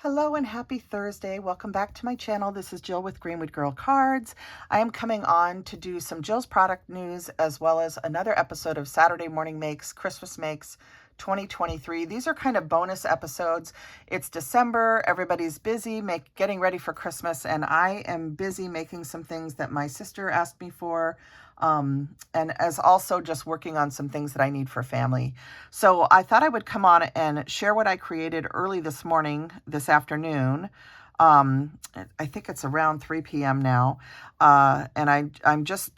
Hello and happy Thursday. Welcome back to my channel. This is Jill with Greenwood Girl Cards. I am coming on to do some Jill's product news as well as another episode of Saturday Morning Makes, Christmas Makes 2023. These are kind of bonus episodes. It's December, everybody's busy getting ready for Christmas, and I am busy making some things that my sister asked me for. And as also just working on some things that I need for family. So I thought I would come on and share what I created early this afternoon. I think it's around 3 p.m. now. And I'm just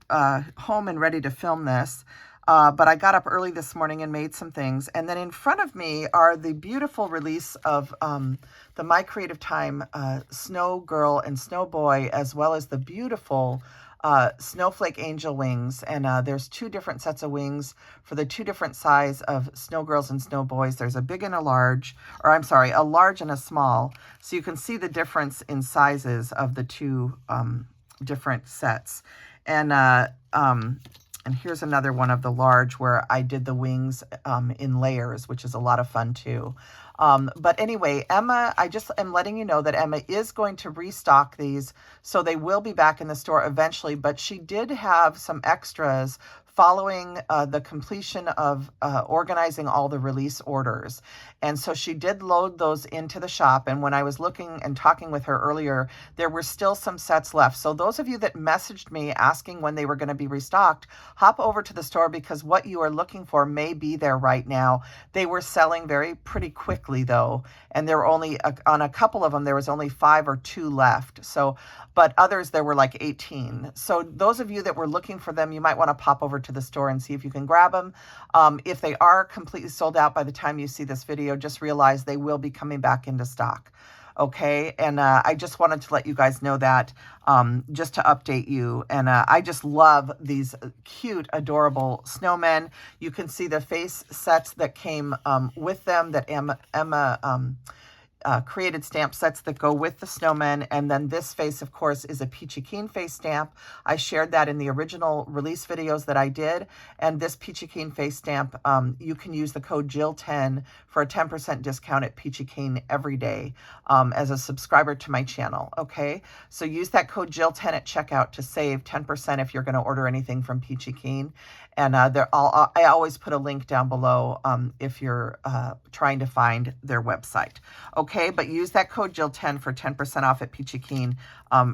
home and ready to film this. But I got up early this morning and made some things. And then in front of me are the beautiful release of the My Creative Time Snow Girl and Snow Boy, as well as the beautiful Snowflake angel wings. And there's two different sets of wings for the two different size of Snow Girls and Snow Boys. There's a big and a large, or I'm sorry, a large and a small. So you can see the difference in sizes of the two different sets. And here's another one of the large where I did the wings in layers, which is a lot of fun too. But anyway, Emma, I just am letting you know that Emma is going to restock these, so they will be back in the store eventually, but she did have some extras following the completion of organizing all the release orders. And so she did load those into the shop. And when I was looking and talking with her earlier, there were still some sets left. So those of you that messaged me asking when they were going to be restocked, hop over to the store because what you are looking for may be there right now. They were selling pretty quickly though. And there were only, on a couple of them, there was only 5 or 2 left. So, but others, there were like 18. So those of you that were looking for them, you might want to pop over to the store and see if you can grab them. If they are completely sold out by the time you see this video, just realize they will be coming back into stock. Okay, and I just wanted to let you guys know that, just to update you. And I just love these cute, adorable snowmen. You can see the face sets that came with them that Emma created stamp sets that go with the snowmen. And then this face, of course, is a Peachy Keen face stamp. I shared that in the original release videos that I did. And this Peachy Keen face stamp, you can use the code Jill10 for a 10% discount at Peachy Keen every day as a subscriber to my channel. Okay, so use that code Jill10 at checkout to save 10% if you're going to order anything from Peachy Keen. And I always put a link down below if you're trying to find their website. Okay, but use that code Jill10 for 10% off at Peachy Keen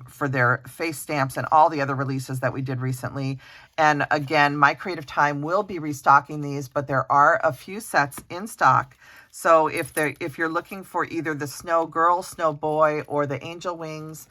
for their face stamps and all the other releases that we did recently. And again, My Creative Time will be restocking these, but there are a few sets in stock. So if you're looking for either the Snow Girl, Snow Boy, or the angel wings,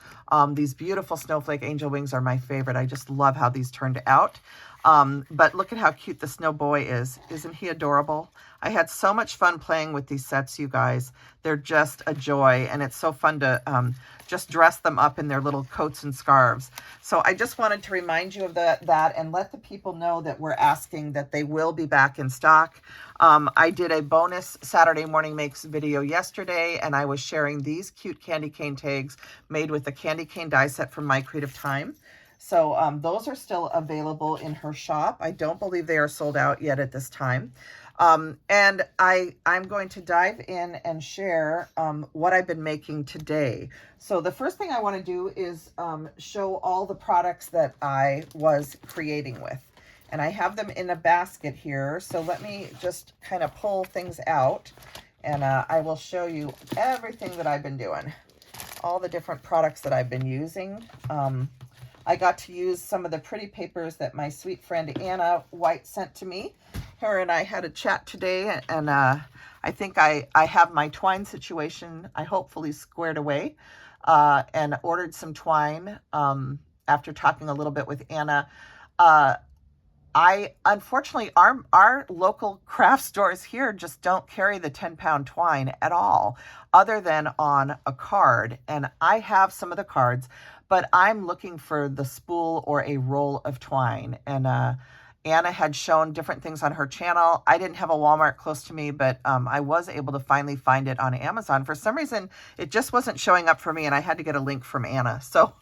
these beautiful Snowflake angel wings are my favorite. I just love how these turned out. But look at how cute the Snow Boy is. Isn't he adorable? I had so much fun playing with these sets, you guys. They're just a joy, and it's so fun to just dress them up in their little coats and scarves. So I just wanted to remind you of that and let the people know that we're asking that they will be back in stock. I did a bonus Saturday Morning Makes video yesterday, and I was sharing these cute candy cane tags made with the candy cane die set from My Creative Time. So those are still available in her shop. I don't believe they are sold out yet at this time. And I'm going to dive in and share what I've been making today. So the first thing I want to do is show all the products that I was creating with. And I have them in a basket here. So let me just kind of pull things out, and I will show you everything that I've been doing. All the different products that I've been using. I got to use some of the pretty papers that my sweet friend Anna Wight sent to me. Her and I had a chat today, and I think I have my twine situation, I hopefully squared away, and ordered some twine after talking a little bit with Anna. Unfortunately, our local craft stores here just don't carry the 10-pound twine at all, other than on a card. And I have some of the cards, but I'm looking for the spool or a roll of twine. And Anna had shown different things on her channel. I didn't have a Walmart close to me, but I was able to finally find it on Amazon. For some reason, it just wasn't showing up for me, and I had to get a link from Anna. So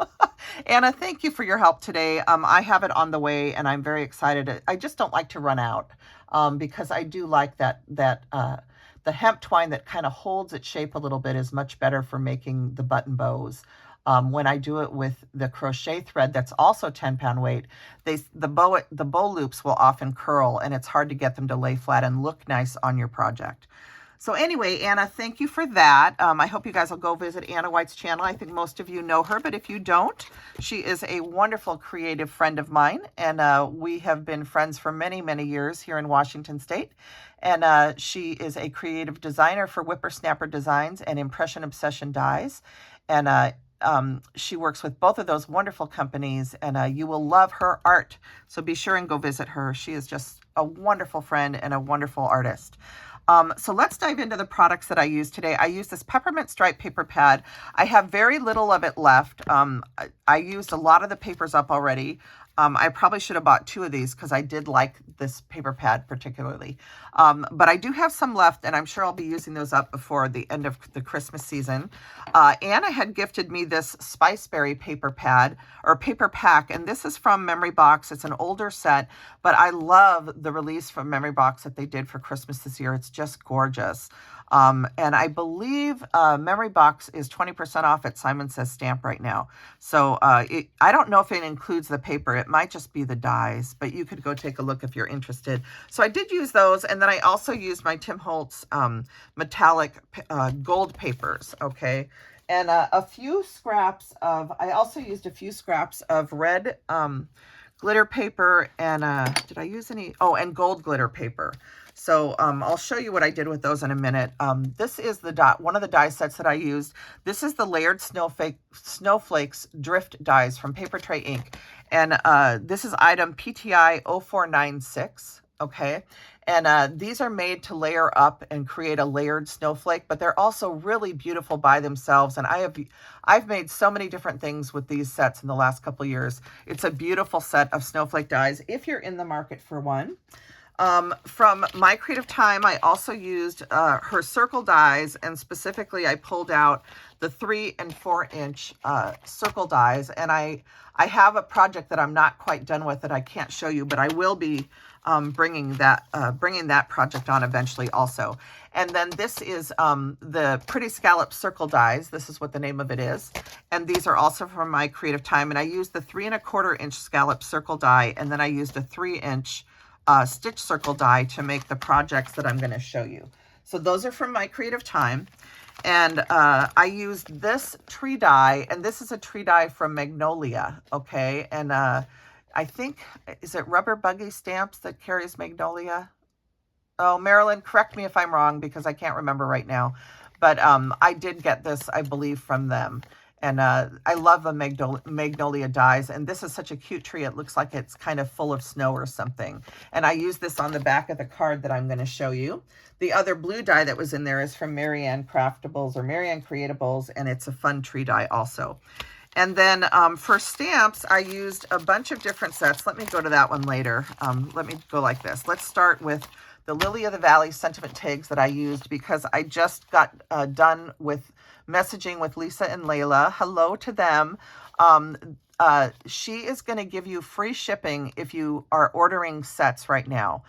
Anna, thank you for your help today. I have it on the way, and I'm very excited. I just don't like to run out because I do like that the hemp twine that kind of holds its shape a little bit is much better for making the button bows. When I do it with the crochet thread that's also 10-pound weight, the bow loops will often curl, and it's hard to get them to lay flat and look nice on your project. So anyway, Anna, thank you for that. I hope you guys will go visit Anna Wight's channel. I think most of you know her, but if you don't, she is a wonderful creative friend of mine, and we have been friends for many, many years here in Washington State. And she is a creative designer for Whippersnapper Designs and Impression Obsession Dies. And she works with both of those wonderful companies, and you will love her art. So be sure and go visit her. She is just a wonderful friend and a wonderful artist. So let's dive into the products that I use today. I use this peppermint stripe paper pad. I have very little of it left. I used a lot of the papers up already. I probably should have bought 2 of these because I did like this paper pad particularly. But I do have some left, and I'm sure I'll be using those up before the end of the Christmas season. Anna had gifted me this Spiceberry paper pad or paper pack, and this is from Memory Box. It's an older set, but I love the release from Memory Box that they did for Christmas this year. It's just gorgeous. And I believe Memory Box is 20% off at Simon Says Stamp right now. So I don't know if it includes the paper. It might just be the dies, but you could go take a look if you're interested. So I did use those, and then I also used my Tim Holtz metallic gold papers, okay? And a few scraps of, I also used a few scraps of red glitter paper, and did I use any? Oh, and gold glitter paper. So I'll show you what I did with those in a minute. This is one of the die sets that I used. This is the layered snowflakes drift dies from Papertrey Inc. And this is item PTI 0496, okay? And these are made to layer up and create a layered snowflake, but they're also really beautiful by themselves. And I've made so many different things with these sets in the last couple years. It's a beautiful set of snowflake dies if you're in the market for one. From My Creative Time, I also used her circle dies, and specifically I pulled out the 3 and 4 inch circle dies, and I have a project that I'm not quite done with that I can't show you, but I will be bringing that project on eventually also. And then this is the Pretty Scallop Circle dies. This is what the name of it is. And these are also from My Creative Time, and I used the 3 1/4 inch scallop circle die, and then I used a 3 inch stitch circle die to make the projects that I'm going to show you. So those are from My Creative Time. And I used this tree die, and this is a tree die from Magnolia, okay? And I think, is it Rubber Buggy Stamps that carries Magnolia? Oh, Marilyn, correct me if I'm wrong because I can't remember right now. But I did get this, I believe, from them. And I love the Magnolia dies. And this is such a cute tree. It looks like it's kind of full of snow or something. And I use this on the back of the card that I'm going to show you. The other blue die that was in there is from Marianne Craftables or Marianne Creatables. And it's a fun tree die also. And then for stamps, I used a bunch of different sets. Let me go to that one later. Let me go like this. Let's start with the Lily of the Valley sentiment tags that I used because I just got done with messaging with Lisa and Layla. Hello to them. She is going to give you free shipping if you are ordering sets right now.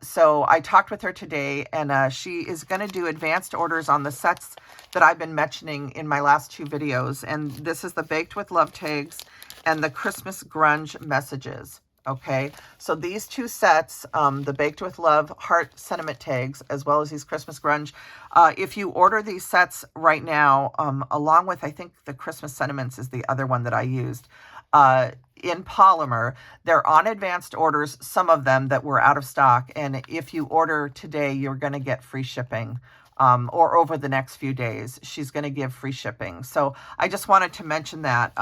So I talked with her today, and she is going to do advanced orders on the sets that I've been mentioning in my last 2 videos. And this is the Baked with Love tags and the Christmas Grunge messages. Okay, so these 2 sets, the Baked with Love heart sentiment tags, as well as these Christmas Grunge, if you order these sets right now, along with, I think the Christmas sentiments is the other one that I used, in Polymer, they're on advanced orders, some of them that were out of stock. And if you order today, you're going to get free shipping. Or over the next few days, she's going to give free shipping. So I just wanted to mention that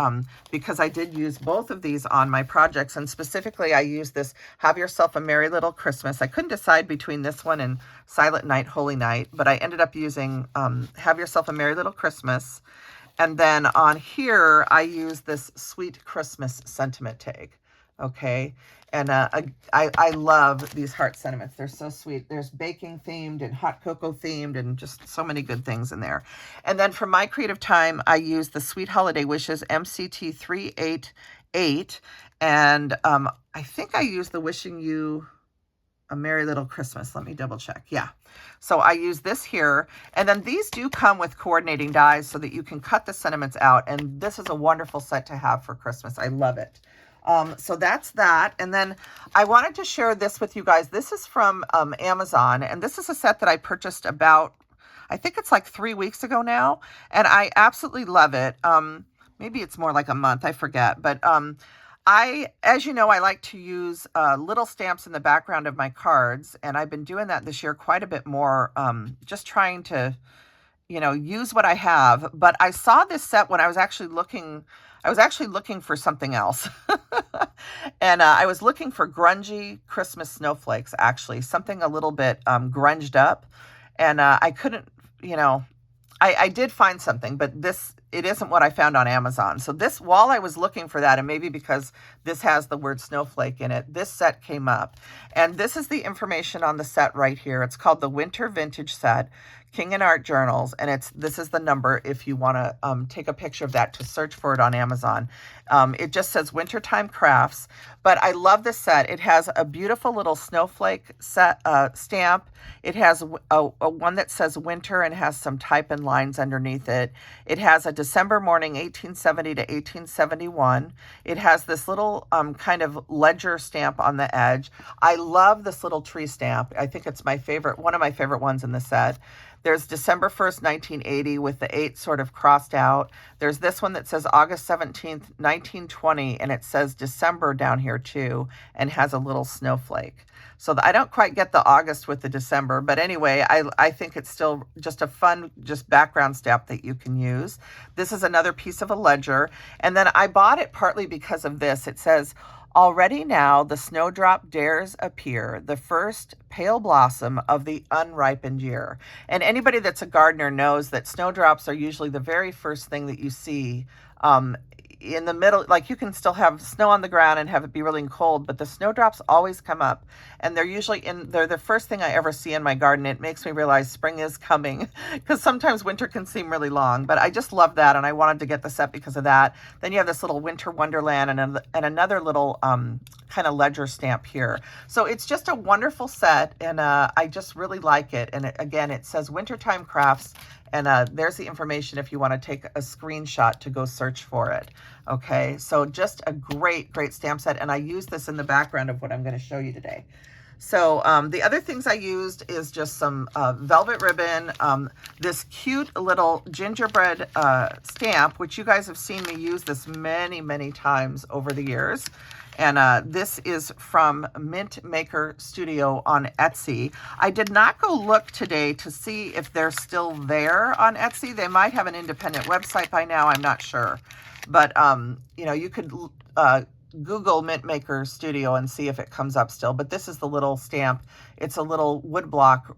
because I did use both of these on my projects. And specifically, I used this Have Yourself a Merry Little Christmas. I couldn't decide between this one and Silent Night, Holy Night, but I ended up using Have Yourself a Merry Little Christmas. And then on here, I used this Sweet Christmas sentiment tag. Okay. And I love these heart sentiments. They're so sweet. There's baking themed and hot cocoa themed and just so many good things in there. And then for My Creative Time, I used the Sweet Holiday Wishes MCT 388. And I think I used the Wishing You A Merry Little Christmas. Let me double check. Yeah. So I use this here. And then these do come with coordinating dies so that you can cut the sentiments out. And this is a wonderful set to have for Christmas. I love it. So that's that. And then I wanted to share this with you guys. This is from Amazon. And this is a set that I purchased about, I think it's like 3 weeks ago now. And I absolutely love it. Maybe it's more like a month. I forget. But as you know, I like to use little stamps in the background of my cards, and I've been doing that this year quite a bit more, just trying to, use what I have. But I saw this set when I was actually looking for something else. And I was looking for grungy Christmas snowflakes, actually, something a little bit grunged up. And I couldn't, I did find something, but it isn't what I found on Amazon. So this, while I was looking for that, and maybe because this has the word snowflake in it, this set came up. And this is the information on the set right here. It's called the Winter Vintage Set, King and Art Journals. And this is the number if you want to take a picture of that to search for it on Amazon. It just says Wintertime Crafts. But I love this set. It has a beautiful little snowflake set stamp. It has a one that says winter and has some type and lines underneath it. It has a December morning, 1870 to 1871. It has this little kind of ledger stamp on the edge. I love this little tree stamp. I think it's one of my favorite ones in the set. There's December 1st, 1980 with the 8 sort of crossed out. There's this one that says August 17th, 1920, and it says December down here too, and has a little snowflake. So I don't quite get the August with the December, but anyway, I think it's still just a fun, just background stamp that you can use. This is another piece of a ledger. And then I bought it partly because of this. It says, already now the snowdrop dares appear, the first pale blossom of the unripened year. And anybody that's a gardener knows that snowdrops are usually the very first thing that you see in the middle. Like, you can still have snow on the ground and have it be really cold, but the snowdrops always come up, and they're the first thing I ever see in my garden. It makes me realize spring is coming, because sometimes winter can seem really long, but I just love that, and I wanted to get the set because of that. Then you have this little winter wonderland and another little kind of ledger stamp here. So it's just a wonderful set, and I just really like it. And again, it says Wintertime Crafts. And there's the information if you want to take a screenshot to go search for it. Okay, so just a great, great stamp set. And I use this in the background of what I'm going to show you today. So the other things I used is just some velvet ribbon, this cute little gingerbread stamp, which you guys have seen me use this many, many times over the years. And this is from Mint Maker Studio on Etsy. I did not go look today to see if they're still there on Etsy. They might have an independent website by now. I'm not sure. But, you could Google Mint Maker Studio and see if it comes up still. But this is the little stamp. It's a little wood block,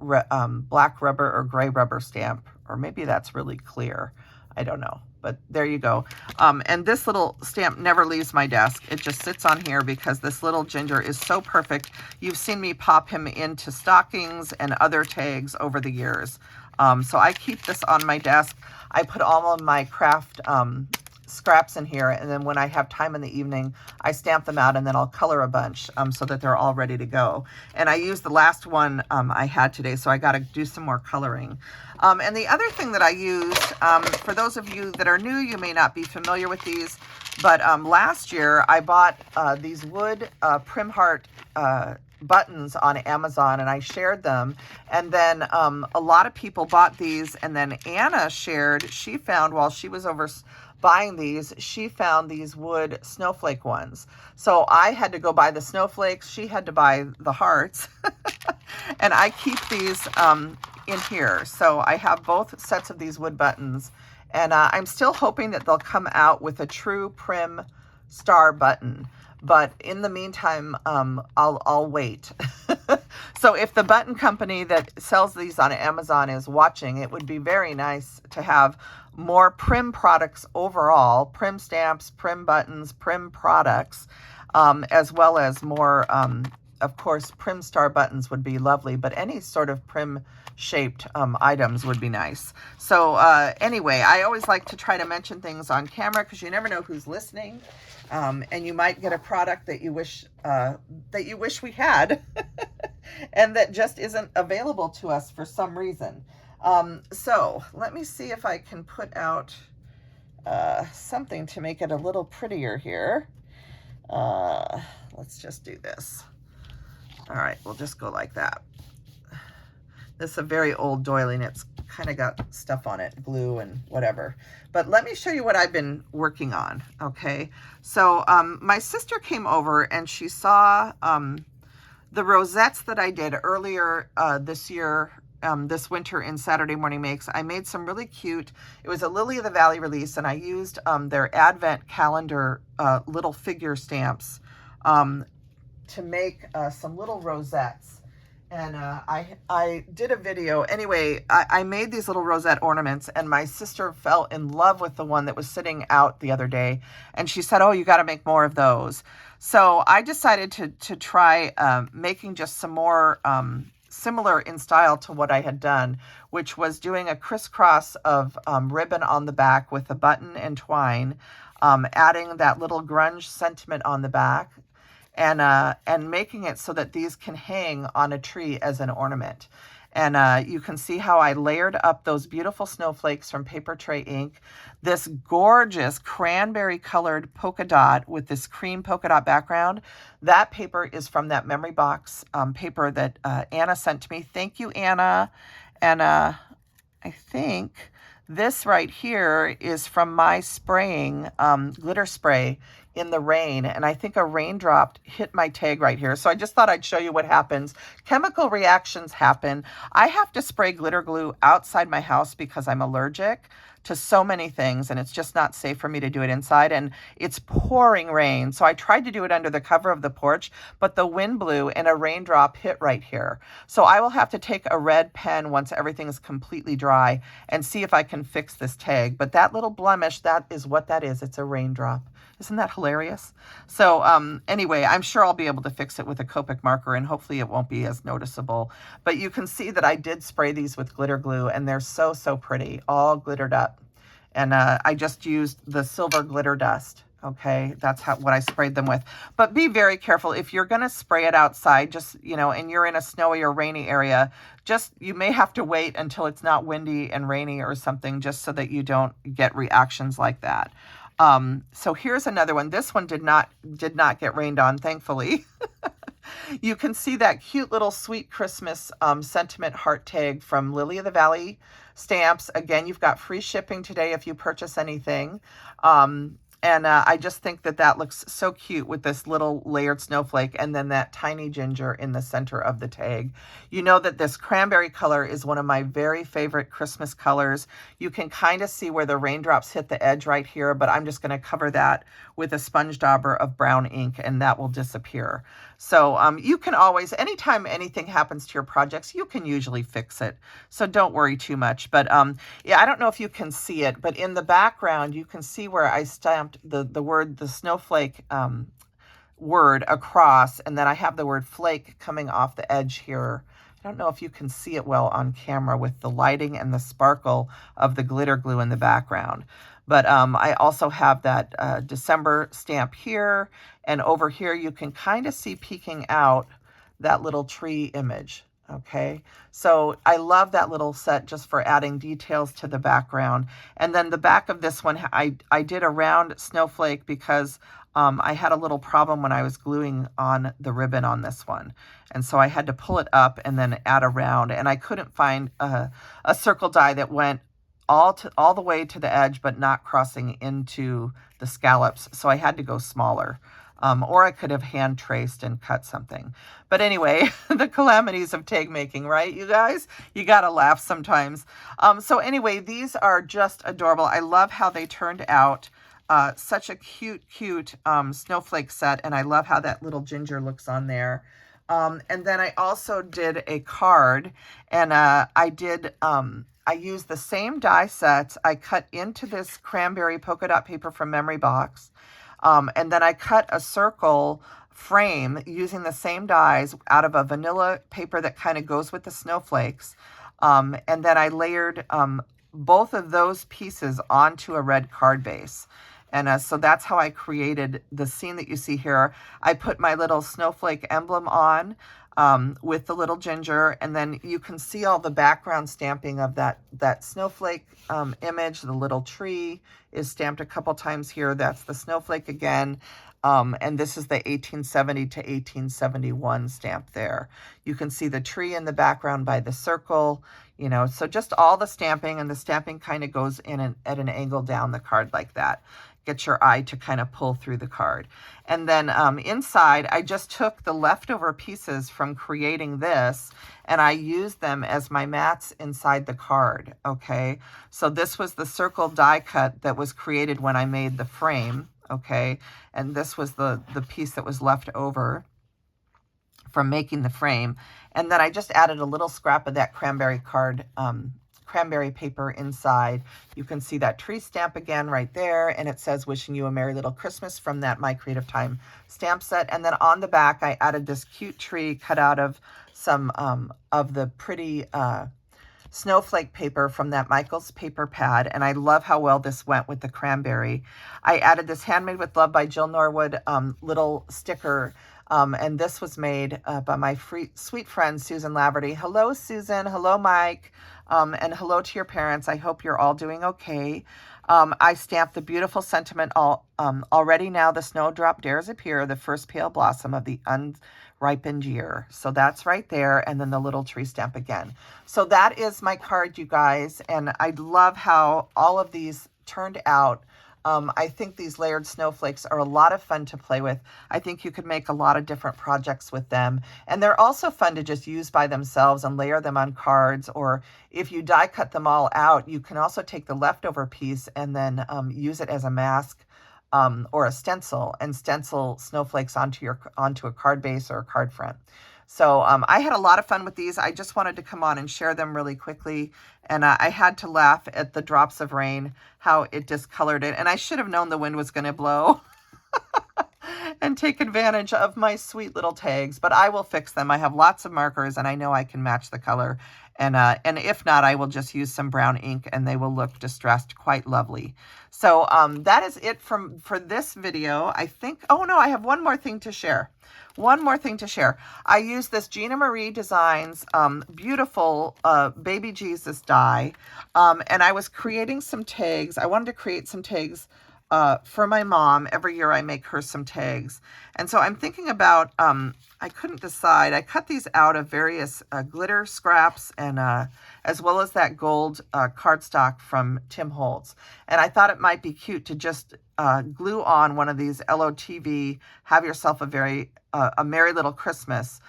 black rubber or gray rubber stamp. Or maybe that's really clear. I don't know. But there you go. And this little stamp never leaves my desk. It just sits on here because this little ginger is so perfect. You've seen me pop him into stockings and other tags over the years. So I keep this on my desk. I put all of my craft scraps in here, and then when I have time in the evening, I stamp them out, and then I'll color a bunch so that they're all ready to go. And I used the last one I had today, so I got to do some more coloring. And the other thing that I used, for those of you that are new, you may not be familiar with these, but last year I bought these wood Prim Heart buttons on Amazon, and I shared them. And then a lot of people bought these, and then Anna shared, she found while she was over buying these, she found these wood snowflake ones. So I had to go buy the snowflakes. She had to buy the hearts. And I keep these in here. So I have both sets of these wood buttons. And I'm still hoping that they'll come out with a true Prim star button. But in the meantime, I'll wait. So if the button company that sells these on Amazon is watching, it would be very nice to have more Prim products overall, Prim stamps, Prim buttons, Prim products, as well as more of course, prim star buttons would be lovely, but any sort of prim shaped items would be nice. So anyway, I always like to try to mention things on camera because you never know who's listening. And you might get a product that you wish we had and that just isn't available to us for some reason. So let me see if I can put out something to make it a little prettier here. Let's just do this. All right, we'll just go like that. This is a very old doily and it's kind of got stuff on it, glue and whatever. But let me show you what I've been working on, okay? So my sister came over and she saw the rosettes that I did earlier this year, this winter in Saturday Morning Makes. I made some really cute, it was a Lily of the Valley release, and I used their advent calendar little figure stamps to make some little rosettes. And I did a video. Anyway, I made these little rosette ornaments, and my sister fell in love with the one that was sitting out the other day. And she said, oh, you got to make more of those. So I decided to try making just some more similar in style to what I had done, which was doing a crisscross of ribbon on the back with a button and twine, adding that little grunge sentiment on the back, and making it so that these can hang on a tree as an ornament. And you can see how I layered up those beautiful snowflakes from Papertrey ink, this gorgeous cranberry colored polka dot with this cream polka dot background. That paper is from that memory box paper that Anna sent to me. Thank you, Anna. And I think this right here is from my spraying glitter spray in the rain, and I think a raindrop hit my tag right here. So I just thought I'd show you what happens. Chemical reactions happen. I have to spray glitter glue outside my house because I'm allergic to so many things, and it's just not safe for me to do it inside, and it's pouring rain. So I tried to do it under the cover of the porch, but the wind blew and a raindrop hit right here. So I will have to take a red pen once everything is completely dry and see if I can fix this tag. But that little blemish, that is what that is. It's a raindrop. Isn't that hilarious? So anyway, I'm sure I'll be able to fix it with a Copic marker, and hopefully it won't be as noticeable. But you can see that I did spray these with glitter glue, and they're so, so pretty, all glittered up. And I just used the silver glitter dust. Okay, that's what I sprayed them with. But be very careful. If you're going to spray it outside, just, and you're in a snowy or rainy area, you may have to wait until it's not windy and rainy or something, just so that you don't get reactions like that. So here's another one. This one did not get rained on, thankfully. You can see that cute little sweet Christmas sentiment heart tag from Lily of the Valley Stamps. Again, you've got free shipping today if you purchase anything. And I just think that looks so cute with this little layered snowflake and then that tiny ginger in the center of the tag. You know that this cranberry color is one of my very favorite Christmas colors. You can kind of see where the raindrops hit the edge right here, but I'm just going to cover that with a sponge dauber of brown ink, and that will disappear. So you can always, anytime anything happens to your projects, you can usually fix it. So don't worry too much. But yeah, I don't know if you can see it, but in the background, you can see where I stamped the snowflake word across, and then I have the word flake coming off the edge here. I don't know if you can see it well on camera with the lighting and the sparkle of the glitter glue in the background. But I also have that December stamp here, and over here you can kind of see peeking out that little tree image. Okay, so I love that little set just for adding details to the background. And then the back of this one, I did a round snowflake because I had a little problem when I was gluing on the ribbon on this one. And so I had to pull it up and then add a round. And I couldn't find a circle die that went all the way to the edge, but not crossing into the scallops. So I had to go smaller. Or I could have hand traced and cut something. But anyway, the calamities of tag making, right, you guys? You got to laugh sometimes. So anyway, these are just adorable. I love how they turned out. Such a cute snowflake set. And I love how that little ginger looks on there. And then I also did a card, and I used the same die sets. I cut into this cranberry polka dot paper from Memory Box. And then I cut a circle frame using the same dies out of a vanilla paper that kind of goes with the snowflakes. And then I layered both of those pieces onto a red card base. And so that's how I created the scene that you see here. I put my little snowflake emblem on with the little ginger, and then you can see all the background stamping of that snowflake image. The little tree is stamped a couple times here. That's the snowflake again. And this is the 1870 to 1871 stamp there. You can see the tree in the background by the circle, you know, so just all the stamping, and the stamping kind of goes in at an angle down the card like that. Get your eye to kind of pull through the card. And then inside, I just took the leftover pieces from creating this, and I used them as my mats inside the card, okay? So this was the circle die cut that was created when I made the frame, okay? And this was the piece that was left over from making the frame. And then I just added a little scrap of that cranberry card, cranberry paper inside. You can see that tree stamp again right there, and it says wishing you a merry little Christmas from that My Creative Time stamp set. And then on the back I added this cute tree cut out of some of the pretty snowflake paper from that Michael's paper pad, and I love how well this went with the cranberry. I added this Handmade with Love by Jill Norwood little sticker, and this was made by my sweet friend Susan Laverty. Hello Susan, hello Mike, and hello to your parents. I hope you're all doing okay. I stamped the beautiful sentiment already now the snowdrop dares appear, the first pale blossom of the unripened year. So that's right there, and then the little tree stamp again. So that is my card, you guys, and I love how all of these turned out. I think these layered snowflakes are a lot of fun to play with. I think you could make a lot of different projects with them. And they're also fun to just use by themselves and layer them on cards. Or if you die cut them all out, you can also take the leftover piece and then use it as a mask or a stencil, and stencil snowflakes onto a card base or a card front. So I had a lot of fun with these. I just wanted to come on and share them really quickly. And I had to laugh at the drops of rain, how it discolored it. And I should have known the wind was going to blow and take advantage of my sweet little tags. But I will fix them. I have lots of markers, and I know I can match the color. And if not, I will just use some brown ink, and they will look distressed quite lovely. So that is it for this video. I think, oh no, I have one more thing to share. One more thing to share. I used this Gina Marie Designs beautiful baby Jesus die, and I was creating some tags. I wanted to create some tags for my mom. Every year I make her some tags. And so I'm thinking about, I couldn't decide. I cut these out of various glitter scraps, and as well as that gold cardstock from Tim Holtz. And I thought it might be cute to just glue on one of these LOTV, Have Yourself a Merry Little Christmas.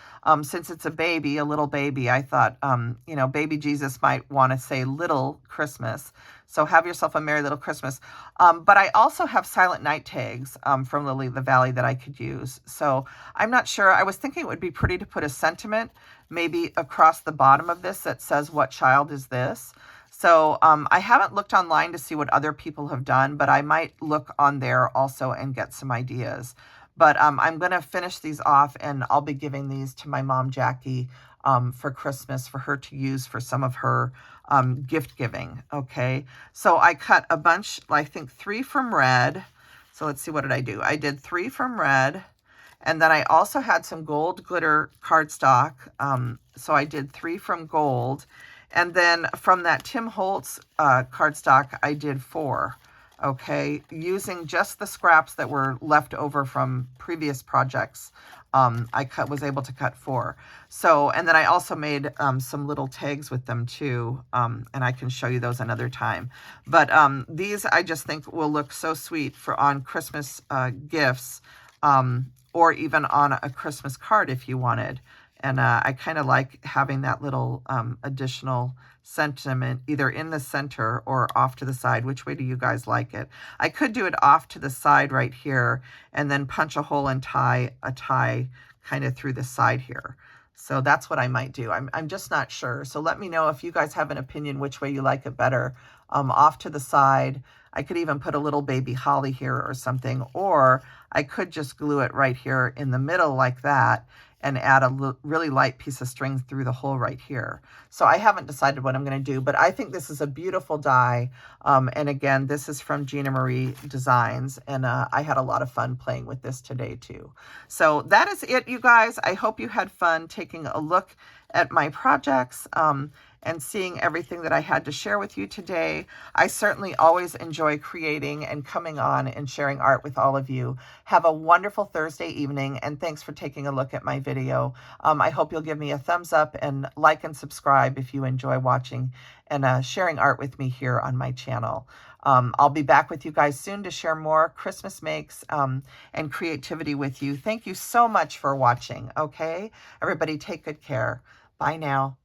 Since it's a little baby, I thought, you know, baby Jesus might want to say little Christmas. So Have Yourself a Merry Little Christmas. But I also have Silent Night tags from Lili the Valley that I could use. So I'm not sure. I was thinking it would be pretty to put a sentiment maybe across the bottom of this that says, "What child is this?" So I haven't looked online to see what other people have done, but I might look on there also and get some ideas. But I'm going to finish these off, and I'll be giving these to my mom, Jackie, for Christmas, for her to use for some of her gift giving. Okay, so I cut a bunch, I think 3 from red. So let's see, what did I do? I did 3 from red, and then I also had some gold glitter cardstock. So I did 3 from gold, and then from that Tim Holtz cardstock, I did 4. Okay, using just the scraps that were left over from previous projects, I was able to cut 4. So, and then I also made some little tags with them too, and I can show you those another time. But these I just think will look so sweet on Christmas gifts, or even on a Christmas card if you wanted. And I kind of like having that little additional sentiment either in the center or off to the side. Which way do you guys like it? I could do it off to the side right here and then punch a hole and tie a tie kind of through the side here. So that's what I might do. I'm just not sure. So let me know if you guys have an opinion which way you like it better. Off to the side, I could even put a little baby holly here or something, or I could just glue it right here in the middle like that and add a really light piece of string through the hole right here. So I haven't decided what I'm going to do, but I think this is a beautiful die. And again, this is from Gina Marie Designs, and I had a lot of fun playing with this today too. So that is it, you guys. I hope you had fun taking a look at my projects and seeing everything that I had to share with you today. I certainly always enjoy creating and coming on and sharing art with all of you. Have a wonderful Thursday evening, and thanks for taking a look at my video. I hope you'll give me a thumbs up and like and subscribe if you enjoy watching and sharing art with me here on my channel. I'll be back with you guys soon to share more Christmas makes and creativity with you. Thank you so much for watching, okay? Everybody take good care. Bye now.